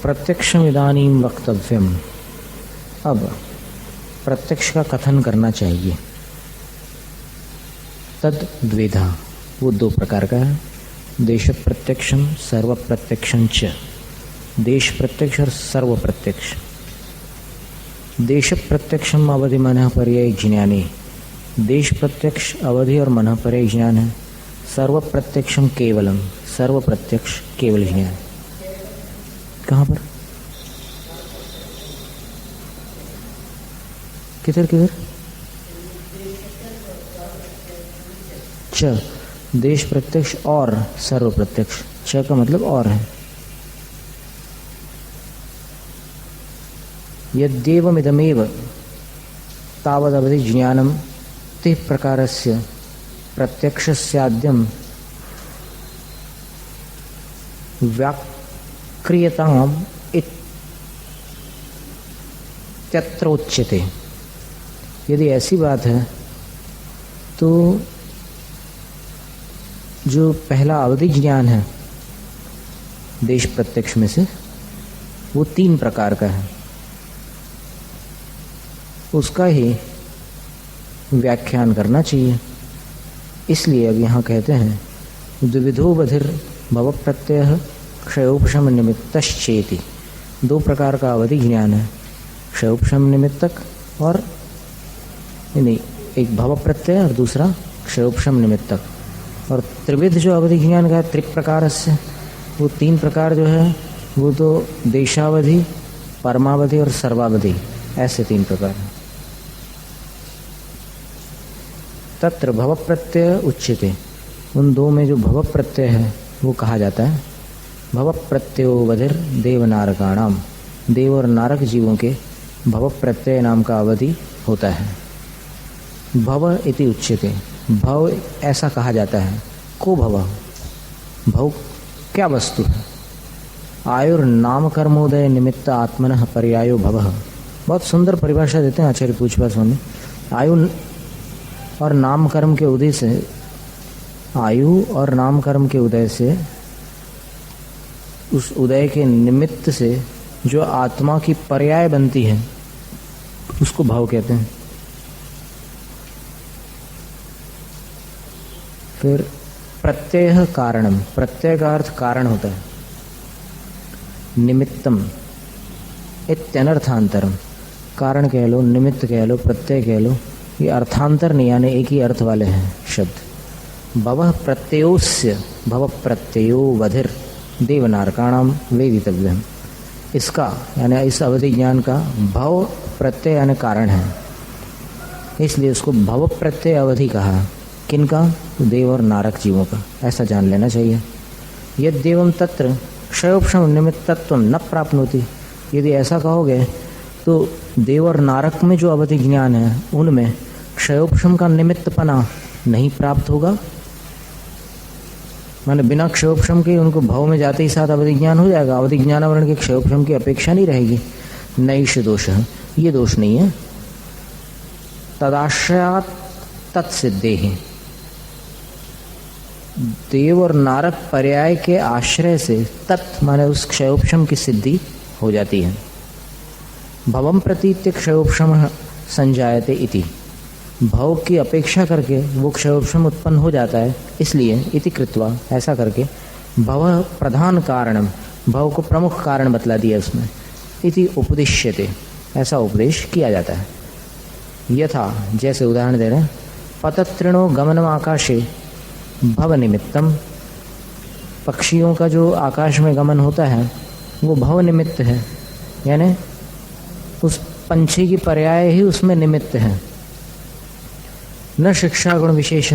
प्रत्यक्षम इदानीं वक्तव्यम। अब प्रत्यक्ष का कथन करना चाहिए। तद द्विधा, वो दो प्रकार का है। देश प्रत्यक्षम सर्व प्रत्यक्षं च। देश प्रत्यक्ष और सर्व प्रत्यक्ष। देश प्रत्यक्षम अवधि मनः पर्याय ज्ञानी। देश प्रत्यक्ष अवधि और मनः पर्याय ज्ञान है। सर्व प्रत्यक्षम केवलम, सर्व प्रत्यक्ष केवल ज्ञान। कहाँ पर? किधर किधर? च, देश प्रत्यक्ष और सर्व प्रत्यक्ष। च का मतलब और है। यद्येवमिदमेव तावदवधि ज्ञानम ते प्रकारस्य प्रत्यक्षस्याद्यम व्याक्रियताम् इत्यत्र उच्यते। यदि ऐसी बात है तो जो पहला अवधि ज्ञान है देश प्रत्यक्ष में से, वो 3 प्रकार का है, उसका ही व्याख्यान करना चाहिए। इसलिए अब यहाँ कहते हैं द्विविधो बधिर भव प्रत्यय क्षयोपशम निमित्तश्चेति। 2 प्रकार का अवधि ज्ञान है, क्षयोपशम निमित्तक और नहीं, एक भव प्रत्यय और दूसरा क्षयोपशम निमित्तक। और त्रिविध जो अवधि ज्ञान का है त्रिप्रकार से, वो 3 प्रकार जो है वो तो देशावधि, परमावधि और सर्वावधि, ऐसे 3 प्रकार हैं। तत्र भव प्रत्यय उच्यते। उन 2 में जो भव प्रत्यय है वो कहा जाता है। भव प्रत्ययो वधिर देव नारकाणाम। देव और नारक जीवों के भव प्रत्यय नाम का अवधि होता है। भव इति उच्यते। भव ऐसा कहा जाता है। को भव? भव क्या वस्तु है? आयुर नाम कर्मोदय निमित्त आत्मनः पर्यायो भवः। बहुत सुंदर परिभाषा देते हैं आचार्य पूछपा स्वामी। आयु और नाम कर्म के उदय से, आयु और नाम कर्म के उदय से, उस उदय के निमित्त से जो आत्मा की पर्याय बनती है उसको भाव कहते हैं। फिर प्रत्यय कारणम। प्रत्यय का अर्थ कारण होता है। निमित्तम इत्यनर्थांतरम। कारण कह लो, निमित्त कह लो, प्रत्यय कह लो, ये अर्थांतर नहीं, यानी एक ही अर्थ वाले हैं शब्द। भवः प्रत्ययोस्य, भव प्रत्ययो वधिर देवनारकाणाम वेदितव्यम। इसका यानी इस अवधि ज्ञान का भव प्रत्यय यानी कारण है, इसलिए उसको भव प्रत्यय अवधि कहा। किनका? देव और नारक जीवों का, ऐसा जान लेना चाहिए। यद्येवं तत्र क्षयोपशम निमित्तत्वं न प्राप्नोति। यदि ऐसा कहोगे तो देव और नारक में जो अवधि ज्ञान है उनमें क्षयोपशम का निमित्तपना नहीं प्राप्त होगा। माने बिना क्षयोपशम के उनको भव में जाते ही साथ अवधि ज्ञान हो जाएगा। अवधि ज्ञानावरण के क्षयोपशम की अपेक्षा नहीं रहेगी। नैष दोष है, ये दोष नहीं है। तदाश्रयात् तत्सिद्धेहि। देव और नारक पर्याय के आश्रय से तत् माने उस क्षयोपशम की सिद्धि हो जाती है। भवम प्रतीत्य क्षयोपशम संजायते इति। भव की अपेक्षा करके वो क्षयोपशम उत्पन्न हो जाता है, इसलिए इति कृत्वा ऐसा करके भव प्रधान कारणम, भव को प्रमुख कारण बतला दिया उसमें। इति उपदिश्यते, ऐसा उपदेश किया जाता है। यथा, जैसे उदाहरण दे रहे हैं, पतत्रिणो गमनम आकाशे भव निमित्तम। पक्षियों का जो आकाश में गमन होता है वो भव निमित्त है, यानी उस पंछी की पर्याय ही उसमें निमित्त है। न शिक्षा गुण विशेष,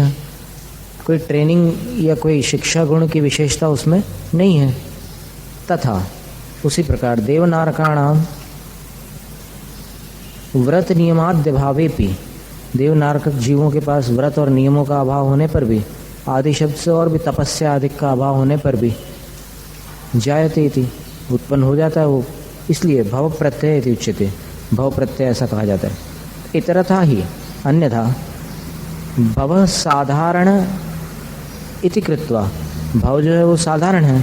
कोई ट्रेनिंग या कोई शिक्षा गुण की विशेषता उसमें नहीं है। तथा उसी प्रकार देवनारकाणाम व्रत नियमाद्य भावेपि। देवनारक जीवों के पास व्रत और नियमों का अभाव होने पर भी, आदि शब्द से और भी तपस्या आदि का अभाव होने पर भी जायते इति उत्पन्न हो जाता है वो, इसलिए भव प्रत्यय इति उच्यते। भव प्रत्यय ऐसा कहा जाता है। इतरथा ही अन्यथा भव साधारण इति कृत्वा। भव जो है वो साधारण है,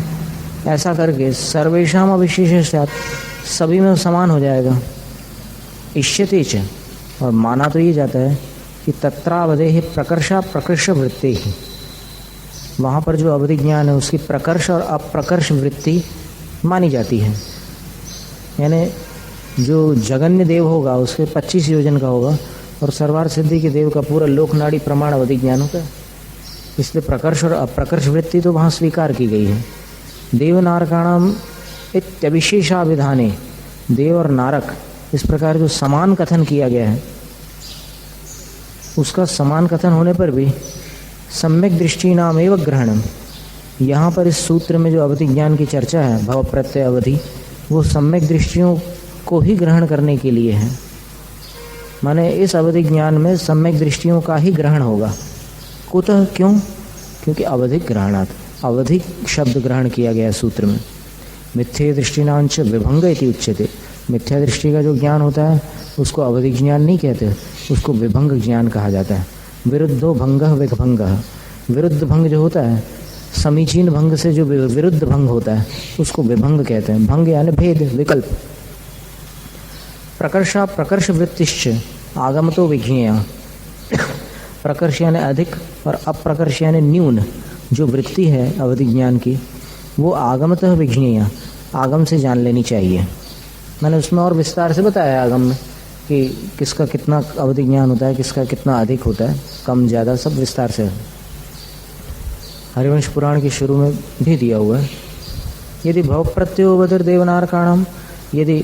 ऐसा करके सर्वेषाम अविशेषस्यात्, सभी में समान हो जाएगा। इष्यते च, और माना तो ये जाता है कि तत्रावधेः प्रकर्षा प्रकर्ष वृत्ति, वहाँ पर जो अवधि ज्ञान है उसकी प्रकर्ष और अप्रकर्ष वृत्ति मानी जाती है। यानी जो जगन्य देव होगा उसके 25 योजन का होगा और सर्वार्थ सिद्धि के देव का पूरा लोकनाड़ी प्रमाण अवधि ज्ञान होता है। इसलिए प्रकर्ष और अप्रकर्ष वृत्ति तो वहाँ स्वीकार की गई है। देव नारकाणाम इत्यविशेषाभिधाने, देव और नारक इस प्रकार जो समान कथन किया गया है, उसका समान कथन होने पर भी सम्यक दृष्टि नाम एवं ग्रहणम, यहाँ पर इस सूत्र में जो अवधि ज्ञान की चर्चा है भव प्रत्यय अवधि, वो सम्यक दृष्टियों को ही ग्रहण करने के लिए है। माने इस अवधि ज्ञान में सम्यक दृष्टियों का ही ग्रहण होगा। कुतः, क्यों? क्योंकि अवधिक ग्रहणात्, अवधिक शब्द ग्रहण किया गया सूत्र में। मिथ्या दृष्टिनांच विभंग इति उच्यते, मिथ्या दृष्टि का जो ज्ञान होता है उसको अवधिक ज्ञान नहीं कहते, उसको विभंग ज्ञान कहा जाता है। विरुद्धो भंगः विभंगः, विरुद्ध भंग जो होता है, समीचीन भंग से जो विरुद्ध भंग होता है उसको विभंग कहते हैं। भंग यानी भेद, विकल्प। प्रकर्षा प्रकर्ष वृत्तिश्च आगमतो विज्ञेया, प्रकर्ष यानी अधिक और अप्रकर्ष यानी न्यून जो वृत्ति है अवधि ज्ञान की, वो आगमतः विज्ञेया, आगम से जान लेनी चाहिए। मैंने उसमें और विस्तार से बताया आगम में कि किसका कितना अवधि ज्ञान होता है, किसका कितना अधिक होता है, कम ज़्यादा सब विस्तार से हरिवंश पुराण के शुरू में भी दिया हुआ है। यदि भव प्रत्ययो बधिर देवनारकाणाम, यदि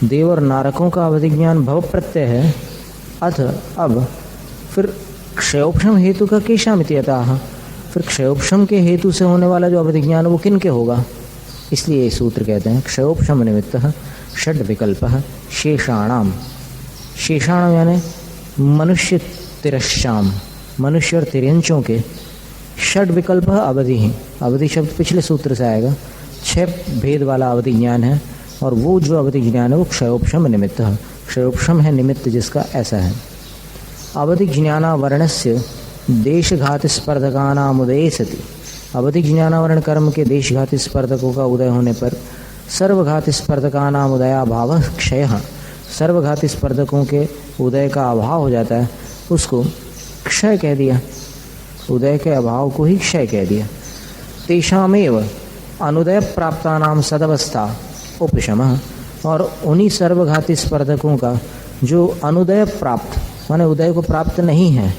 देव और नारकों का अवधि ज्ञान भव प्रत्यय है, अथ अब फिर क्षयोपम हेतु का केशामिति अतः, फिर क्षयोपम के हेतु से होने वाला जो अवधि ज्ञान वो किन के होगा, इसलिए ये सूत्र कहते हैं क्षयोपम निमित्तः षड विकल्पः शेषाणाम, शेषाणाम यानी मनुष्य तिरश्याम, मनुष्य और तिर्यंचों के षड विकल्प अवधि ही, अवधि शब्द पिछले सूत्र से आएगा। 6 भेद वाला अवधि ज्ञान है और वो जो अवधि ज्ञान है वो क्षयोपम निमित्त है, क्षयोपम है निमित्त जिसका, ऐसा है। अवधि ज्ञानावरणस्य देशघात स्पर्धकानाम उदये सति, अवधि ज्ञानावरण कर्म के देशघाती स्पर्धकों का उदय होने पर सर्वघाती स्पर्धकानाम उदयाभाव क्षयः, सर्वघाती स्पर्धकों के उदय का अभाव हो जाता है, उसको क्षय कह दिया, उदय के अभाव को ही क्षय कह दिया। तेषामेव अनुदय प्राप्तानाम सदवस्था उपशमः, और उन्हीं सर्वघाती स्पर्धकों का जो अनुदय प्राप्त माने उदय को प्राप्त नहीं है,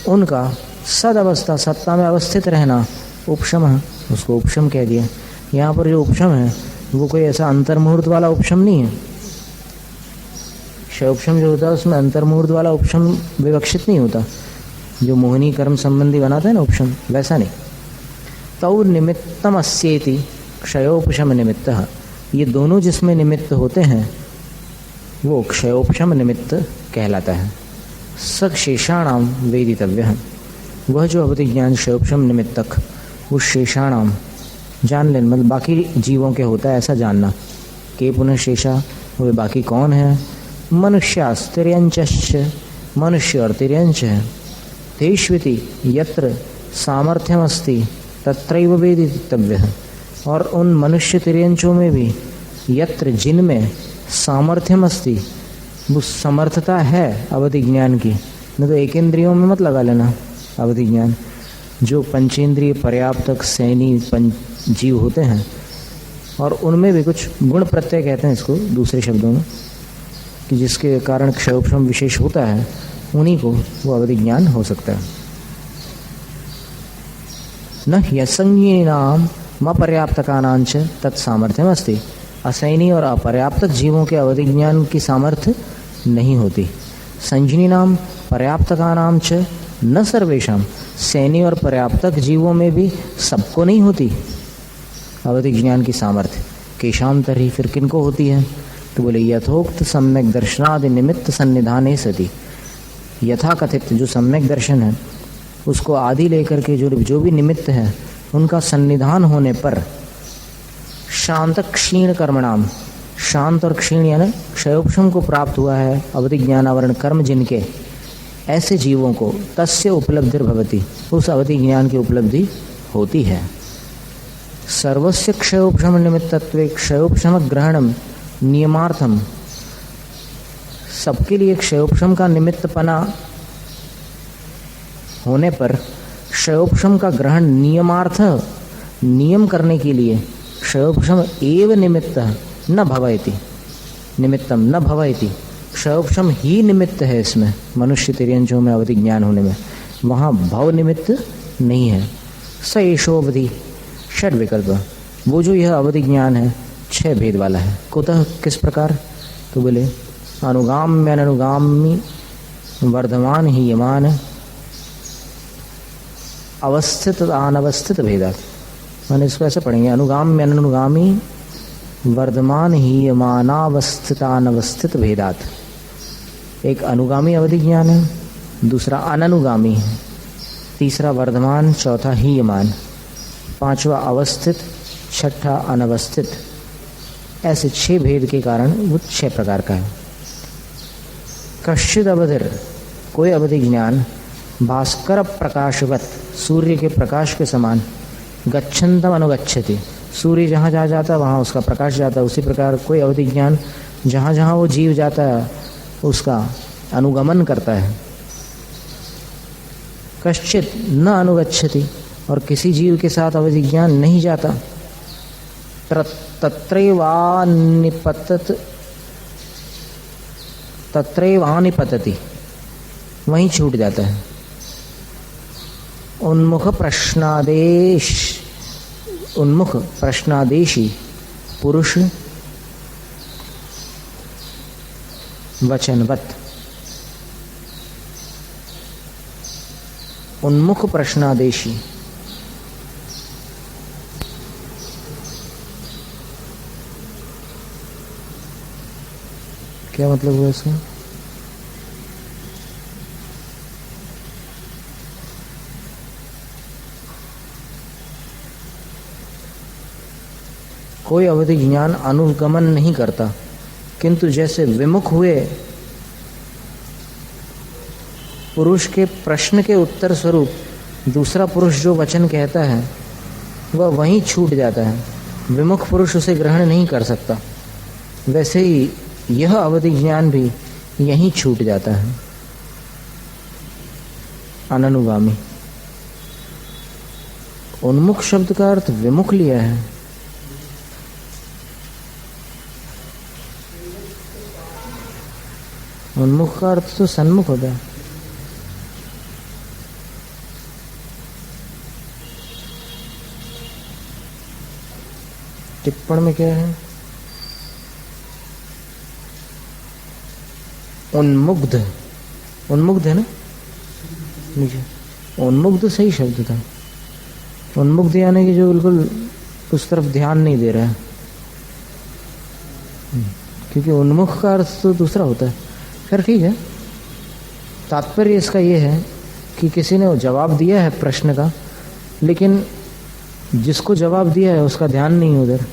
उनका सद अवस्था सत्ता में अवस्थित रहना उपशम, उसको उपशम कह दिया। यहाँ पर जो उपशम है वो कोई ऐसा अंतर्मुहूर्त वाला उपशम नहीं है। क्षयोपशम जो होता है उसमें अंतर्मुहूर्त वाला उपशम विवक्षित नहीं होता, जो मोहिनी कर्म संबंधी बनाता है ना उपशम, वैसा नहीं। तौ निमित्तम अस्येति क्षयोपशम निमित्तः, ये दोनों जिसमें निमित्त होते हैं वो क्षयोपशम निमित्त कहलाता है। स शेषाणाम वेदितव्य, वह जो अवधि ज्ञान क्षयोपशम निमित्तक उस शेषाणाम जान लेना, मतलब बाकी जीवों के होता है ऐसा जानना। के पुनः शेषा, वे बाकी कौन है? मनुष्यास्तिर्यंचश्च, मनुष्य और तिर्यंच है। तेष्विति यत्र सामर्थ्यमस्ति तत्रैव वेदितव्यः, और उन मनुष्य तिर्यंचों में भी यत्र जिनमें सामर्थ्यमस्ति, वो समर्थता है अवधि ज्ञान की, नहीं तो एक इंद्रियों में मत लगा लेना अवधि ज्ञान। जो पंचेंद्रिय पर्याप्तक सैनी जीव होते हैं और उनमें भी कुछ गुण प्रत्यय कहते हैं इसको दूसरे शब्दों में, कि जिसके कारण क्षयोपशम विशेष होता है, उन्हीं को वो अवधि ज्ञान हो सकता है। न यसंज्ञानाम अपर्याप्तकानांच तत्सामर्थ्यम अस्ति, असैनी और अपर्याप्तक जीवों के अवधि ज्ञान की सामर्थ्य नहीं होती। संजनी नाम पर्याप्तकानाम च न सर्वेशम, सैनी और पर्याप्तक जीवों में भी सबको नहीं होती अवधि ज्ञान की सामर्थ्य। केशाम तरी, फिर किनको होती है? तो बोले यथोक्त सम्यक दर्शनादि निमित्त सन्निधाने सति, यथा कथित जो सम्यक दर्शन है उसको आदि लेकर के जो भी निमित्त है उनका सन्निधान होने पर शांत क्षीण कर्मणाम, शांत और क्षीण यानी क्षयोपशम को प्राप्त हुआ है अवधि ज्ञानावरण कर्म जिनके, ऐसे जीवों को तस्य उपलब्धिर्भवति, उस अवधि ज्ञान की उपलब्धि होती है। सर्वस्य क्षयोपशम निमित्तत्वे क्षयोपशम ग्रहणम नियमार्थम, सबके लिए क्षयोपशम का निमित्तपना होने पर क्षयोपशम का ग्रहण नियमार्थ, नियम करने के लिए क्षयोपशम एव निमित्त न भवयति, निमित्तम न भवयति, क्षयोपशम ही निमित्त है इसमें, मनुष्य तिर्यंचों में अवधि ज्ञान होने में, वहाँ भव निमित्त नहीं है। स एषोवधि षड विकल्प, वो जो यह अवधि ज्ञान है 6 भेद वाला है। कुतः, किस प्रकार? तो बोले अनुगाम्य अनुगामी वर्धमान ही यमान अवस्थित अनवस्थित भेदात। मैंने इसको ऐसे पढ़ेंगे, अनुगाम्य अनुगामी वर्धमान ही यमानावस्थित अनवस्थित भेदात। एक अनुगामी अवधि ज्ञान है, दूसरा अननुगामी है, तीसरा वर्धमान, चौथा ही यमान, पांचवा अवस्थित, छठा अनवस्थित। ऐसे 6 भेद के कारण वो 6 प्रकार का है। कश्चिद अवधिर, कोई अवधि ज्ञान भास्कर प्रकाशवत, सूर्य के प्रकाश के समान, गच्छन्तम अनुगच्छति, सूर्य जहाँ जहाँ जाता है वहाँ उसका प्रकाश जाता है। उसी प्रकार कोई अवधि ज्ञान जहाँ जहाँ वो जीव जाता है उसका अनुगमन करता है। कश्चित न अनुगच्छति, और किसी जीव के साथ अवधि ज्ञान नहीं जाता। तत्रैवानिपतति, वहीं छूट जाता है। उन्मुख प्रश्नादेशी पुरुष वचनवत। उन्मुख प्रश्नादेशी, क्या मतलब हुआ इसका? कोई अवधि ज्ञान अनुगमन नहीं करता, किंतु जैसे विमुख हुए पुरुष के प्रश्न के उत्तर स्वरूप दूसरा पुरुष जो वचन कहता है वह वहीं छूट जाता है, विमुख पुरुष उसे ग्रहण नहीं कर सकता, वैसे ही यह अवधि ज्ञान भी यहीं छूट जाता है। अननुगामी, उन्मुख शब्द का अर्थ विमुख लिया है। उन्मुख का अर्थ तो सन्मुख होता है। टिप्पण में क्या है? उन्मुग्ध, उन्मुग्ध है ना नीचे, उन्मुग्ध सही शब्द था। उन्मुग्ध यानी कि जो बिल्कुल उस तरफ ध्यान नहीं दे रहा है, क्योंकि उन्मुख का अर्थ तो दूसरा होता है। फिर ठीक है, तात्पर्य इसका ये है कि किसी ने जवाब दिया है प्रश्न का, लेकिन जिसको जवाब दिया है उसका ध्यान नहीं उधर,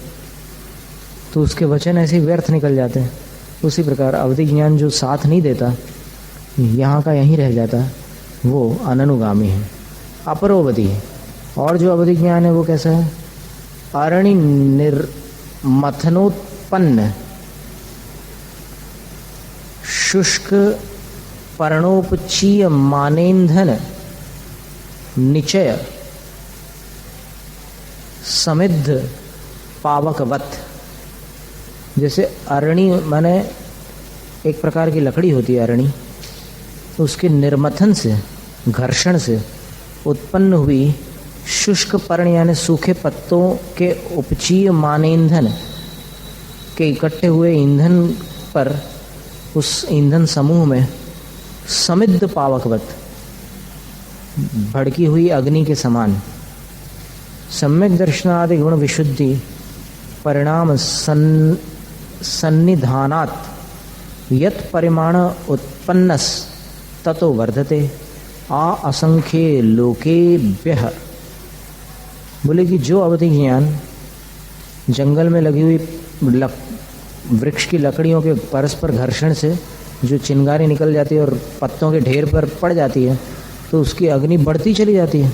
तो उसके वचन ऐसे ही व्यर्थ निकल जाते हैं। उसी प्रकार अवधि ज्ञान जो साथ नहीं देता, यहाँ का यहीं रह जाता, वो अननुगामी है। अपरोवधि है, और जो अवधि ज्ञान है वो कैसा है? अरणि निर्मथनोत्पन्न शुष्क पर्णोपचीय मानेंधन निचय समिद्ध पावकवत। जैसे अरणी माने एक प्रकार की लकड़ी होती है अरणी, तो उसके निर्मथन से, घर्षण से उत्पन्न हुई शुष्क पर्ण यानी सूखे पत्तों के उपचीय मानेंधन के इकट्ठे हुए ईंधन पर, उस ईंधन समूह में समिद्ध पावकवत, भड़की हुई अग्नि के समान, सम्यक दर्शनादि गुण विशुद्धि परिणाम सन्निधानात् यत् परिमाण उत्पन्नस ततो वर्धते आ असंख्ये लोकेभ्यः। बोले कि जो अवधि ज्ञान जंगल में लगी हुई वृक्ष की लकड़ियों के परस्पर घर्षण से जो चिंगारी निकल जाती है और पत्तों के ढेर पर पड़ जाती है, तो उसकी अग्नि बढ़ती चली जाती है।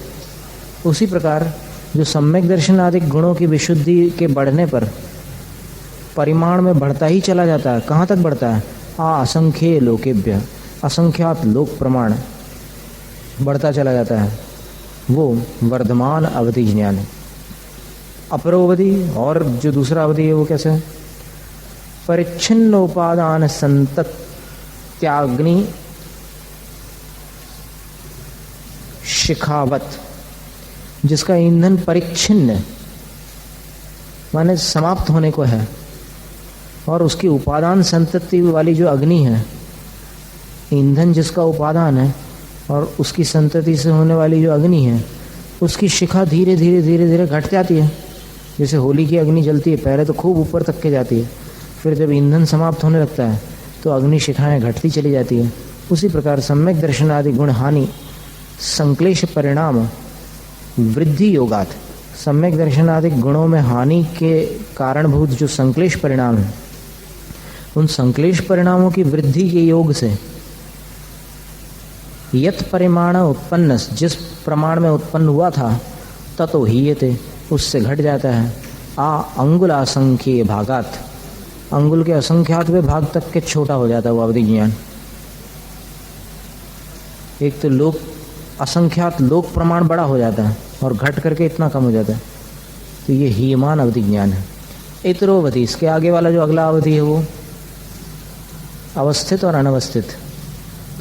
उसी प्रकार जो सम्यक दर्शन आदि गुणों की विशुद्धि के बढ़ने पर परिमाण में बढ़ता ही चला जाता है। कहाँ तक बढ़ता है? असंख्य लोकेभ्य, असंख्यात लोक प्रमाण बढ़ता चला जाता है। वो वर्धमान अवधि ज्ञान है। अपरोवधि, और जो दूसरा अवधि है वो कैसे है? परिच्छिन्न उपादान संतत्याग्नि शिखावत, जिसका ईंधन परिच्छिन्न माने समाप्त होने को है, और उसकी उपादान संतति वाली जो अग्नि है, ईंधन जिसका उपादान है और उसकी संतति से होने वाली जो अग्नि है, उसकी शिखा धीरे धीरे धीरे धीरे घट जाती है। जैसे होली की अग्नि जलती है, पहले तो खूब ऊपर तक के जाती है, फिर जब ईंधन समाप्त होने लगता है तो अग्नि शिखाएं घटती चली जाती है। उसी प्रकार सम्यक दर्शन आदि गुण हानि संक्लेश परिणाम वृद्धि योगात, सम्यक दर्शन आदि गुणों में हानि के कारणभूत जो संक्लेश परिणाम है, उन संक्लेश परिणामों की वृद्धि के योग से यत परिमाण उत्पन्न, जिस प्रमाण में उत्पन्न हुआ था, ततो हीयते, उससे घट जाता है। अंगुल असंख्य भागात, अंगुल के असंख्यातवें भाग तक के छोटा हो जाता है वो अवधि ज्ञान। एक तो लोक असंख्यात लोक प्रमाण बड़ा हो जाता है और घट करके इतना कम हो जाता है, तो ये हीयमान अवधि ज्ञान है। इतरोवधि, इसके आगे वाला जो अगला अवधि है वो अवस्थित और अनवस्थित।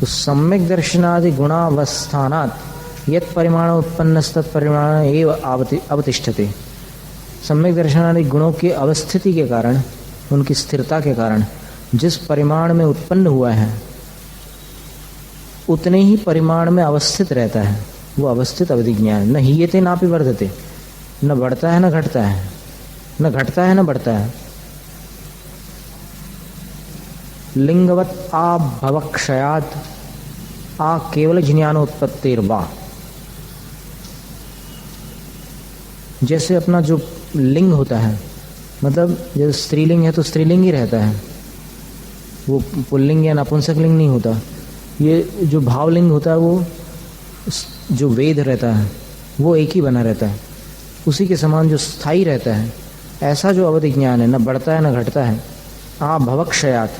तो सम्यक दर्शनादि गुणावस्थानात् यत परिमाण उत्पन्न तत्परिमाण एव अवतिष्ठते, सम्यक दर्शनादि गुणों की अवस्थिति के कारण, उनकी स्थिरता के कारण जिस परिमाण में उत्पन्न हुआ है उतने ही परिमाण में अवस्थित रहता है, वो अवस्थित अवधि ज्ञान। न हीयते नापि वर्धते, न बढ़ता है न घटता है, न घटता है न बढ़ता है। लिंगवत भवक्षयात केवल ज्ञानोत्पत्तिर्वा, जैसे अपना जो लिंग होता है, मतलब जैसे स्त्रीलिंग है तो स्त्रीलिंग ही रहता है, वो पुल्लिंग या नपुंसक लिंग नहीं होता। ये जो भावलिंग होता है वो जो वेद रहता है वो एक ही बना रहता है, उसी के समान जो स्थायी रहता है। ऐसा जो अवधि ज्ञान है, न बढ़ता है न घटता है। भवक्षयात,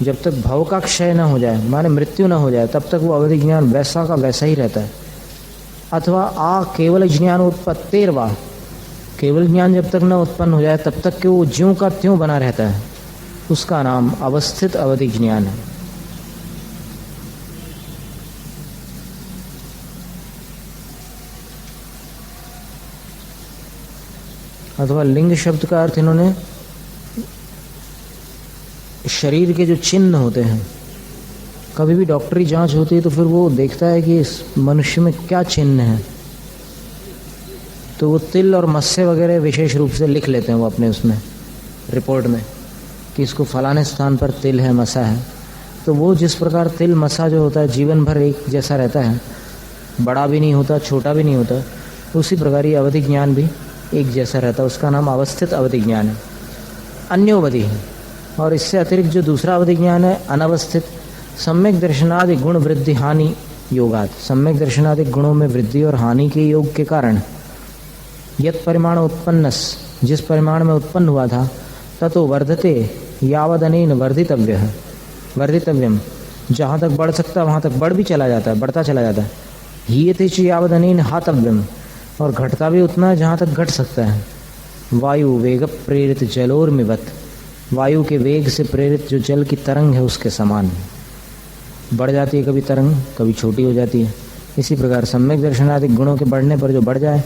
जब तक भव का क्षय न हो जाए, माने मृत्यु न हो जाए, तब तक वो अवधि ज्ञान वैसा का वैसा ही रहता है। अथवा केवल ज्ञान उत्पत्तिर्वा, केवल ज्ञान जब तक न उत्पन्न हो जाए तब तक कि वो ज्यों का त्यों बना रहता है, उसका नाम अवस्थित अवधि ज्ञान है। अथवा लिंग शब्द का अर्थ इन्होंने शरीर के जो चिन्ह होते हैं, कभी भी डॉक्टरी जांच होती है तो फिर वो देखता है कि इस मनुष्य में क्या चिन्ह है, तो वो तिल और मस्से वगैरह विशेष रूप से लिख लेते हैं वो अपने उसमें रिपोर्ट में कि इसको फलाने स्थान पर तिल है, मसा है। तो वो जिस प्रकार तिल मसा जो होता है जीवन भर एक जैसा रहता है, बड़ा भी नहीं होता छोटा भी नहीं होता, उसी प्रकार ये अवधि ज्ञान भी एक जैसा रहता है, उसका नाम अवस्थित अवधि ज्ञान है। अन्योवधि है, और इससे अतिरिक्त जो दूसरा अवधि ज्ञान है अनवस्थित, सम्यक दर्शनादि गुण वृद्धि हानि योगात, सम्यक दर्शनादि गुणों में वृद्धि और हानि के योग के कारण यत परिमाण उत्पन्नस, जिस परिमाण में उत्पन्न हुआ था, ततो वर्धते यावदनेन वर्धितव्यम, जहाँ तक बढ़ सकता है वहाँ तक बढ़ भी चला जाता है, बढ़ता चला जाता है। हीयते च यावदनेन हातव्यम, और घटता भी उतना है जहाँ तक घट सकता है। वायु वेग प्रेरित जलोर्मिवत, वायु के वेग से प्रेरित जो जल की तरंग है उसके समान बढ़ जाती है, कभी तरंग कभी छोटी हो जाती है। इसी प्रकार सम्यक दर्शनादि गुणों के बढ़ने पर जो बढ़ जाए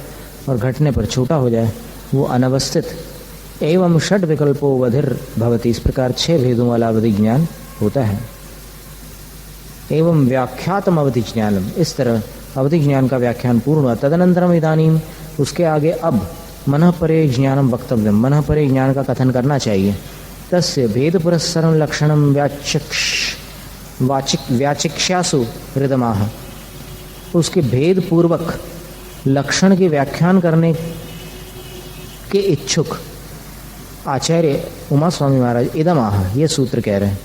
और घटने पर छोटा हो जाए वो अनवस्थित। एवं षड विकल्पो वधिर भवति, इस प्रकार 6 भेदों वाला अवधि ज्ञान होता है। एवं व्याख्यातम अवधि ज्ञानम, इस तरह अवधि ज्ञान का व्याख्यान पूर्ण हुआ। तदनंतरम इदानीम, उसके आगे अब मनः परे ज्ञानम वक्तव्यम, मनः परे ज्ञान का कथन करना चाहिए। तस्य भेद पुरस्सरम लक्षणम व्याचिक्ष्यासु हृदमाह, उसके भेद पूर्वक लक्षण के व्याख्यान करने के इच्छुक आचार्य उमा स्वामी महाराज इदमाह, ये सूत्र कह रहे हैं।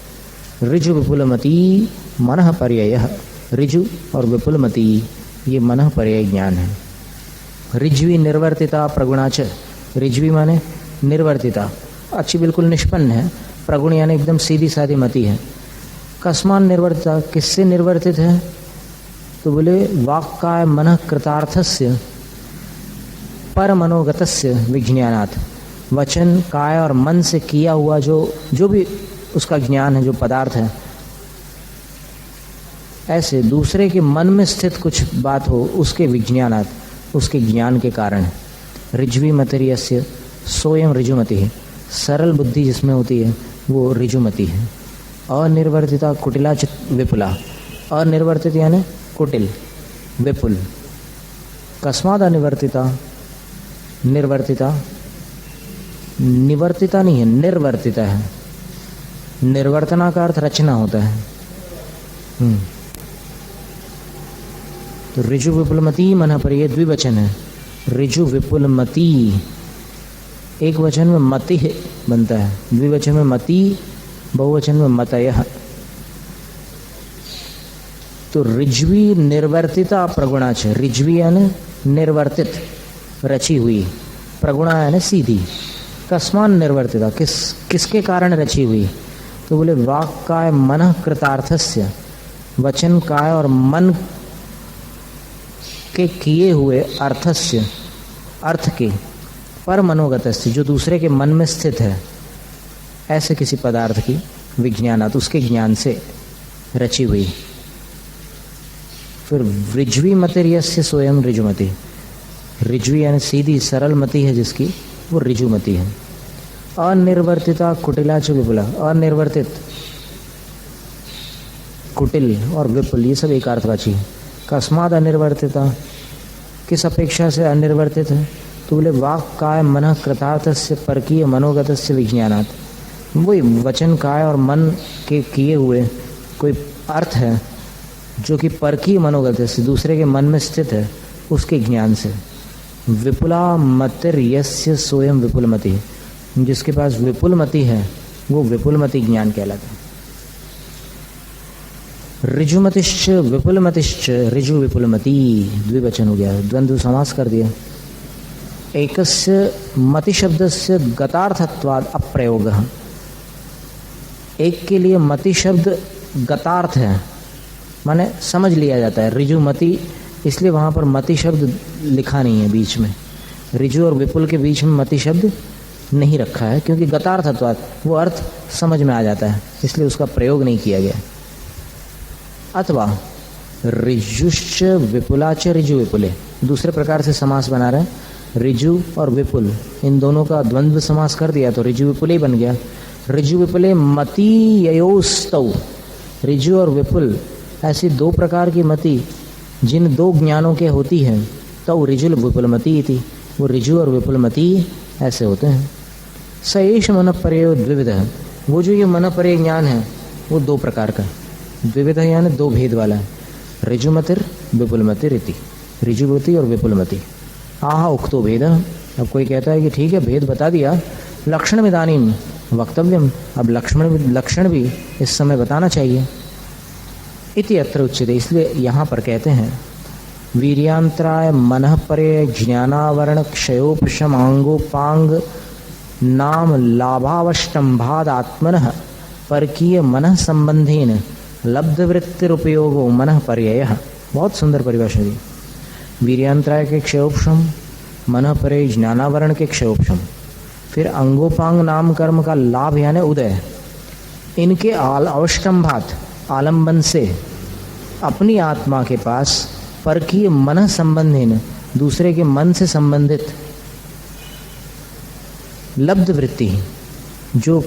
ऋजु विपुलमती मनः पर्यय, ऋजु और विपुलमती ये मनः पर्यय ज्ञान है। ऋज्वी निर्वर्तिता प्रगुणाच, ऋज्वी माने निर्वर्तिता, अच्छी बिल्कुल निष्पन्न है, प्रगुण यानी एकदम सीधी सादी मति है। कस्मान निर्वर्तिता, किससे निर्वर्तित है? तो बोले वाक्काय मनः कृतार्थस्य परमनोगतस्य विज्ञानात्, वचन काय और मन से किया हुआ जो भी उसका ज्ञान है, जो पदार्थ है, ऐसे दूसरे के मन में स्थित कुछ बात हो उसके विज्ञानात्, उसके ज्ञान के कारण। ऋज्वी मतरियस्य सोयम ऋजुमति है, सरल बुद्धि जिसमें होती है वो ऋजुमति है। अनिर्वर्तिता कुटिला चित विपुला, अनिर्वर्तित यानी कुटिल विपुल। कस्माद अनिवर्तिता, निर्वर्तिता, निवर्तिता नहीं है, निर्वर्तिता है। निर्वर्तना का अर्थ रचना होता है। तो ऋजु विपुलमती मन पर, ये द्विवचन है। ऋजु विपुलमती, एक वचन में मति बनता है, द्विवचन में मति, बहुवचन में मतयः। तो ऋज्वी निर्वर्तिता प्रगुणाच, ऋज्वी यानी निर्वर्तित, रची हुई, प्रगुणा यानी सीधी। कस्मान निर्वर्तिता, किसके कारण रची हुई? तो बोले वाक् काय मनः कृतार्थस्य, वचन काय और मन के किए हुए अर्थस्य, अर्थ के, पर मनोगतस्य, जो दूसरे के मन में स्थित है, ऐसे किसी पदार्थ की विज्ञानात्, उसके ज्ञान से रची हुई। फिर ऋज्वी मतिर्यस्य स्वयं ऋजुमति, ऋज्वी यानी सीधी सरल मति है जिसकी, वो ऋजुमति है। अनिर्वर्तिता कुटिला च विपुला, अनिर्वर्तित, कुटिल और विपुल ये सब एक अर्थवाची है। कस्माद अनिर्वर्तिता, किस अपेक्षा से अनिर्वर्तित है? तो बोले वाक् काय मनः कृतार्थस्य परकीय मनोगतस्य विज्ञानात्, वही वचन काय और मन के किए हुए कोई अर्थ है जो कि परकीय मनोगत से, दूसरे के मन में स्थित है, उसके ज्ञान से। विपुला मतिर्यस्य स्वयं विपुलमति, जिसके पास विपुलमति है वो विपुलमति ज्ञान कहलाता है। ऋजुमतिश्च विपुलमतिश्च ऋजु विपुलमति, द्विवचन हो गया, द्वंद्व समास कर दिया। एकस्य मति शब्दस्य गतार्थत्वाद अप्रयोगः, एक के लिए मति शब्द गतार्थ है, माने समझ लिया जाता है। ऋजुमति, इसलिए वहाँ पर मति शब्द लिखा नहीं है बीच में, ऋजु और विपुल के बीच में मति शब्द नहीं रखा है, क्योंकि गतार्थत्वाद, वो अर्थ समझ में आ जाता है, इसलिए उसका प्रयोग नहीं किया गया। अथवा ऋजुश्च विपुलाच ऋजु विपुले, दूसरे प्रकार से समास बना रहे हैं। ऋजु और विपुल इन दोनों का द्वंद्व समास कर दिया तो ऋजु विपुले बन गया। ऋजु विपुले मति ययोस्तौ, ऋजु और विपुल ऐसी दो प्रकार की मति जिन दो ज्ञानों के होती है, तो ऋजुल विपुलमति इति, वो ऋजु और विपुलमति ऐसे होते हैं। स एष मनःपरयो द्विविधः, वो जो ये मनःपरय ज्ञान है वो दो प्रकार का, द्विविध यानी दो भेद वाला है। ऋजुमतिर विपुलमतिर इति, ऋजुमति और विपुलमति। आह उक्तो भेद, अब कोई कहता है कि ठीक है भेद बता दिया, लक्षण इदानीं वक्तव्यम, अब लक्षण भी इस समय बताना चाहिए। इति अत्र उच्यते, इसलिए यहाँ पर कहते हैं वीर्यांतराय मनःपरय ज्ञानावरण क्षयोपशमांगोपांग नाम लाभावष्टंभाद आत्मनः परकीय मनः संबंधेन लब्धवृत्तिरुपयोगो मनःपर्ययः। बहुत सुंदर परिभाषा दी। वीर्यांतराय के क्षयोपशम, मनःपरय ज्ञानावरण के क्षयोपशम, फिर अंगोपांग नाम कर्म का लाभ यानी उदय, इनके अवष्टंभात आलंबन से अपनी आत्मा के पास परकीय मन संबंधीन, दूसरे के मन से संबंधित लब्ध वृत्ति, जो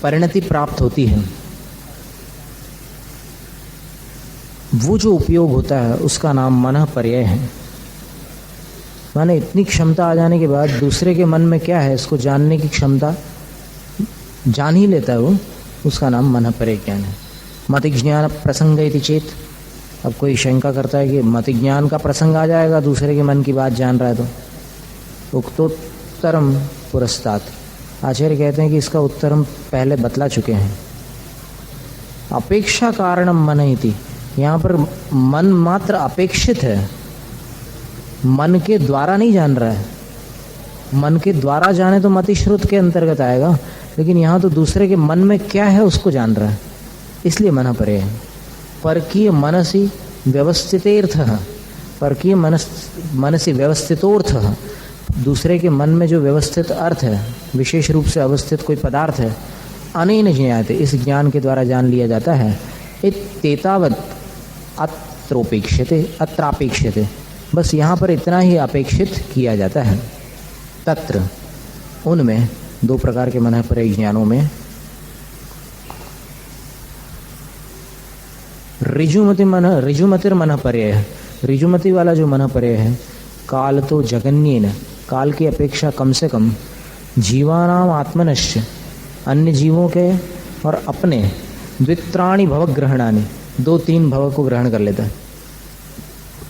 परिणति प्राप्त होती है, वो जो उपयोग होता है उसका नाम मनःपर्यय है। माने इतनी क्षमता आ जाने के बाद दूसरे के मन में क्या है इसको जानने की क्षमता जान ही लेता है वो, उसका नाम मनःपर्यय ज्ञान है। मति ज्ञान प्रसंग इति चेत, अब कोई शंका करता है कि मति ज्ञान का प्रसंग आ जाएगा, दूसरे के मन की बात जान रहा है तो उक्तोत्तरम पुरस्तात्, आचार्य कहते हैं कि इसका उत्तर हम पहले बतला चुके हैं। अपेक्षा कारणम मन इति, यहाँ पर मन मात्र अपेक्षित है, मन के द्वारा नहीं जान रहा है। मन के द्वारा जाने तो मति श्रुत के अंतर्गत आएगा, लेकिन यहाँ तो दूसरे के मन में क्या है उसको जान रहा है, इसलिए मन परे है। परकीय मनसी व्यवस्थितेर्थ, परकीय मनसी व्यवस्थितोर्थ, दूसरे के मन में जो व्यवस्थित अर्थ है, विशेष रूप से अवस्थित कोई पदार्थ है, अनेन ज्ञायते, इस ज्ञान के द्वारा जान लिया जाता है। इत्येतावत् अत्रापेक्षते, बस यहाँ पर इतना ही अपेक्षित किया जाता है। तत्र, उनमें, दो प्रकार के मन परे ज्ञानों में, ऋजुमतिर मन परे है, ऋजुमति वाला जो मन परे है, काल तो जगन्येन, काल की अपेक्षा कम से कम, जीवानाम आत्मनश्च, अन्य जीवों के और अपने, द्वित्राणि भव ग्रहणानि, 2-3 भव को ग्रहण कर लेता है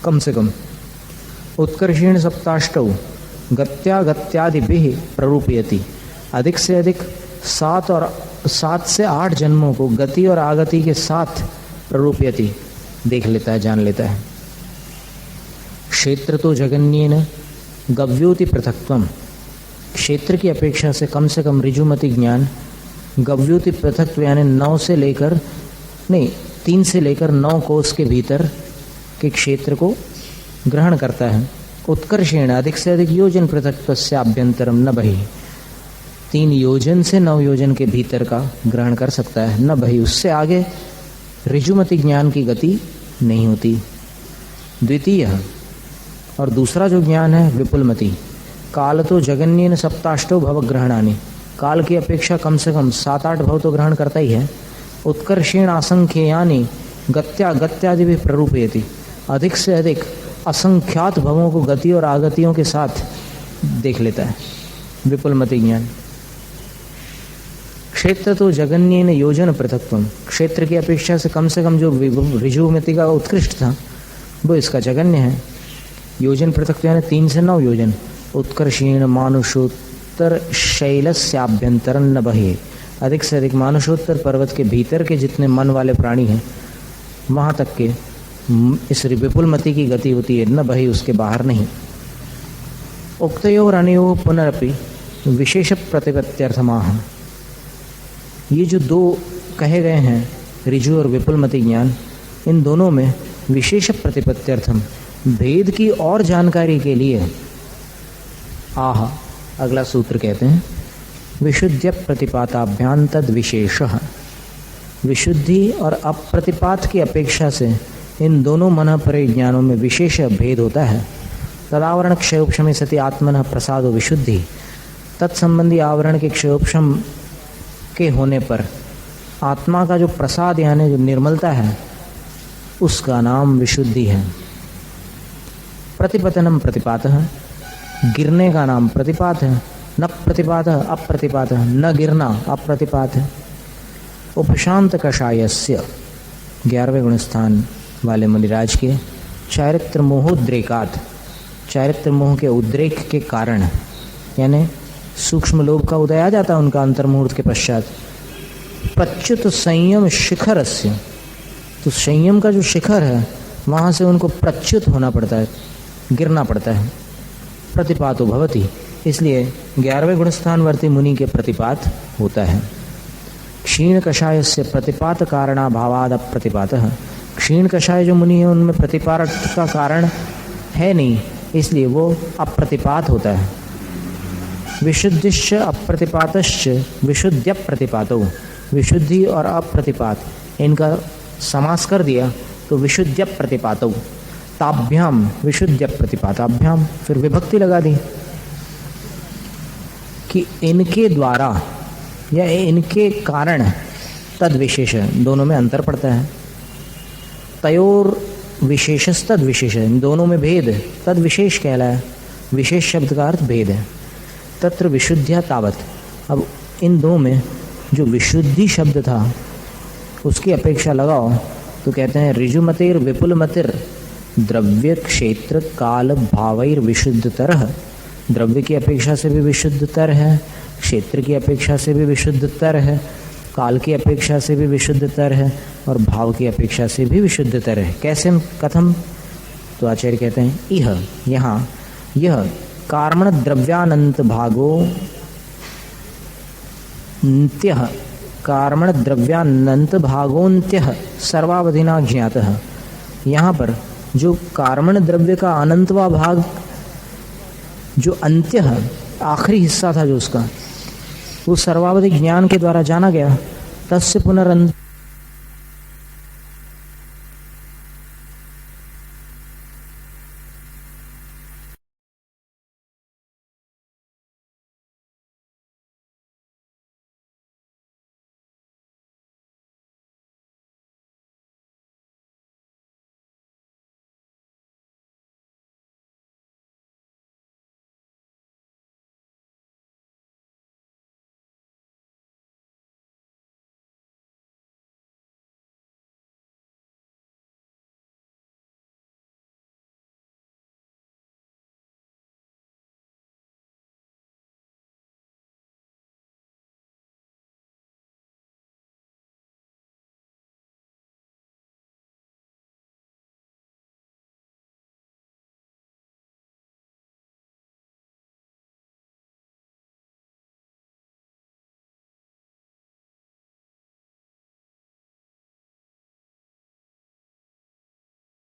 कम से कम। उत्कर्षेण सप्ताष्टौ गत्यादिभिः प्ररूपयति, अधिक से अधिक 7 से 8 जन्मों को गति और आगति के साथ प्ररूपयति, देख लेता है, जान लेता है। क्षेत्र तो जगन्येन गव्योति पृथक्त्वम, क्षेत्र की अपेक्षा से कम ऋजुमति ज्ञान गव्योति पृथक्त्व यानी 3 से लेकर 9 कोस के भीतर के क्षेत्र को ग्रहण करता है। उत्कर्षेण, अधिक से अधिक योजन पृथक्त्वस्य आभ्यंतरम न बहि, 3 योजन से 9 योजन के भीतर का ग्रहण कर सकता है, न बहि, उससे आगे ऋजुमति ज्ञान की गति नहीं होती। द्वितीय, और दूसरा जो ज्ञान है विपुलमति, काल तो जगन्येन सप्ताष्टौ भव ग्रहणानि, काल की अपेक्षा कम से कम 7-8 भव तो ग्रहण करता ही है। उत्कर्षेण असंख्यानि गत्यादि भी प्ररूपयति, अधिक से अधिक असंख्यात भवों को गति और आगतियों के साथ देख लेता है, विपुलमति ज्ञान। क्षेत्र तो जगन्येन योजन पृथक्त्वम, क्षेत्र की अपेक्षा से कम जो ऋजुमति का उत्कृष्ट था वो इसका जगन्य है। योजन पृथक्त्व यानी 3 से 9 योजन। उत्कर्षेण मानुषोत्तर शैलस्याभ्यंतरं न बहि, अधिक से अधिक मानुषोत्तर पर्वत के भीतर के जितने मन वाले प्राणी हैं वहाँ तक के इस विपुलमति की गति होती है, न बहि, उसके बाहर नहीं। उक्तयोर अनयोः पुनरपि विशेष प्रतिपत्त्यर्थमाह, ये जो 2 कहे गए हैं ऋजु और विपुलमति ज्ञान, इन दोनों में विशेष प्रतिपत्त्यर्थम, भेद की और जानकारी के लिए, आह, अगला सूत्र कहते हैं, विशुद्ध्य प्रतिपाताभ्यां तद विशेषः, विशुद्धि और अप्रतिपात की अपेक्षा से इन दोनों मन परे ज्ञानों में विशेष भेद होता है। तदावरण क्षयोपशमे सति आत्मनः प्रसादो विशुद्धि, तत्संबंधी आवरण के क्षयोपशम के होने पर आत्मा का जो प्रसाद यानी जो निर्मलता है उसका नाम विशुद्धि है। प्रतिपतनम प्रतिपातः, गिरने का नाम प्रतिपात है। न प्रतिपातः अप्रतिपातः, न गिरना अप्रतिपात है। उपशांत कषायस्य, 11वें गुणस्थान वाले मुनिराज के, चारित्र मोहोद्रेकात, चारित्र मोह के उद्रेक के कारण यानी सूक्ष्म लोभ का उदय आ जाता है उनका अंतर्मुहूर्त के पश्चात। प्रच्युत संयम शिखरस्य, तो संयम का जो शिखर है वहाँ से उनको प्रच्युत होना पड़ता है, गिरना पड़ता है। प्रतिपातो भवति, इसलिए 11वें गुणस्थानवर्ती मुनि के प्रतिपात होता है। क्षीण कषायस्य प्रतिपात कारणाभावाद अप्रतिपातः, क्षीण कषाय जो मुनि है उनमें प्रतिपात का कारण है नहीं, इसलिए वो अप्रतिपात होता है। विशुद्धिश्च अप्रतिपातश्च विशुद्ध्य प्रतिपातो, विशुद्धि और अप्रतिपात इनका समास कर दिया तो विशुद्ध्य प्रतिपातो। ताभ्याम विशुद्ध्य प्रतिपाताभ्याम, फिर विभक्ति लगा दी कि इनके द्वारा या इनके कारण, तद विशेष, दोनों में अंतर पड़ता है। तयोर विशेषस तद विशेष, इन दोनों में भेद, तद विशेष कहलाया। विशेष शब्द का अर्थ भेद है। तत्र विशुद्धिया तावत, अब इन दो में जो विशुद्धि शब्द था उसकी अपेक्षा लगाओ तो कहते हैं ऋजुमतिर विपुलमतिर द्रव्य क्षेत्र काल भावैर विशुद्धतर, द्रव्य की अपेक्षा से भी विशुद्धतर है, क्षेत्र की अपेक्षा से भी विशुद्धतर है, काल की अपेक्षा से भी विशुद्धतर है और भाव की अपेक्षा से भी विशुद्धतर है। कैसे, कथम, तो आचार्य कहते हैं इह, यहाँ यह कार्मण द्रव्यानंत भागो नित्यः कार्मण द्रव्यानंत भागोन्त्यः सर्वावधिना ज्ञातः। यहाँ पर जो कार्मण द्रव्य का अनंतवा भाग, जो अंत्य है, आखिरी हिस्सा था जो उसका, वो सर्वावधि ज्ञान के द्वारा जाना गया। तस्य पुनरंत